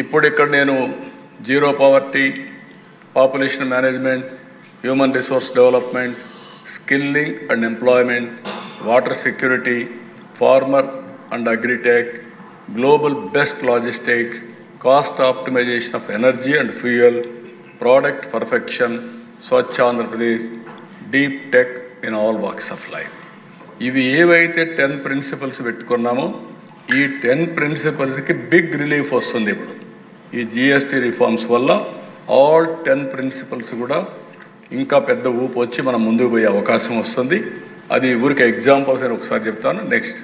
ఇప్పుడు ఇక్కడ నేను zero poverty, population management, human resource development, skilling and employment, water security, farmer and agritech, global best logistics, cost optimization of energy and fuel, product perfection, Swachh Andhra Pradesh, deep tech in all walks of life. ఇవి ఏవైతే 10 principles పెట్టుకున్నామో ఈ 10 ప్రిన్సిపల్స్కి big relief వస్తుంది. ఇప్పుడు ఈ GST reforms వల్ల all 10 principles కూడా ఇంకా పెద్ద ఊపు వచ్చి మనం ముందుకు పోయే అవకాశం వస్తుంది. అది ఊరికి ఎగ్జాంపుల్స్ అని ఒకసారి చెప్తాను. నెక్స్ట్,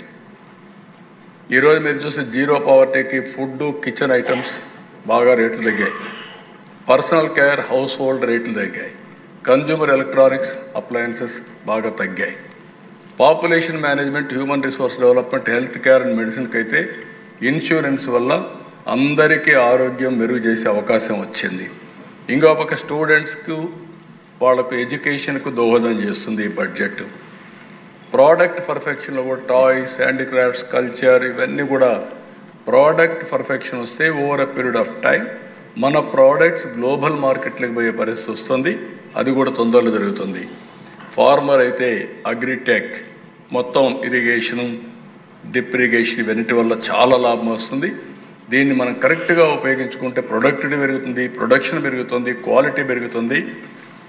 ఈరోజు మీరు చూస్తే జీరో పావర్టీకి ఫుడ్, కిచెన్ ఐటమ్స్ బాగా రేట్లు తగ్గాయి. పర్సనల్ కేర్, హౌస్ హోల్డ్ రేట్లు తగ్గాయి. కన్జ్యూమర్ ఎలక్ట్రానిక్స్, అప్లయన్సెస్ బాగా తగ్గాయి. Population management, human resource development, health care and మెడిసిన్కి అయితే ఇన్సూరెన్స్ వల్ల అందరికీ ఆరోగ్యం మెరుగు చేసే అవకాశం వచ్చింది. ఇంకో పక్క స్టూడెంట్స్కు వాళ్ళకు ఎడ్యుకేషన్కు దోహదం చేస్తుంది ఈ బడ్జెట్. ప్రోడక్ట్ పర్ఫెక్షన్లో కూడా టాయ్స్, హ్యాండిక్రాఫ్ట్స్, కల్చర్ ఇవన్నీ కూడా ప్రోడక్ట్ పర్ఫెక్షన్ వస్తే over a period of time మన ప్రోడక్ట్స్ గ్లోబల్ మార్కెట్లకు పోయే పరిస్థితి వస్తుంది. అది కూడా తొందరలో జరుగుతుంది. ఫార్మర్ అయితే అగ్రిటెక్, మొత్తం ఇరిగేషను, డ్రిప్ ఇరిగేషన్ ఇవన్నిటి వల్ల చాలా లాభం వస్తుంది. దీన్ని మనం కరెక్ట్గా ఉపయోగించుకుంటే ప్రొడక్టివిటీ పెరుగుతుంది, ప్రొడక్షన్ పెరుగుతుంది, క్వాలిటీ పెరుగుతుంది.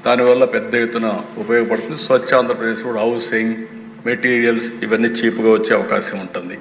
దానివల్ల పెద్ద ఎత్తున ఉపయోగపడుతుంది. స్వచ్ఛ ఆంధ్రప్రదేశ్ కూడా హౌసింగ్, మెటీరియల్స్ ఇవన్నీ చీప్గా వచ్చే అవకాశం ఉంటుంది.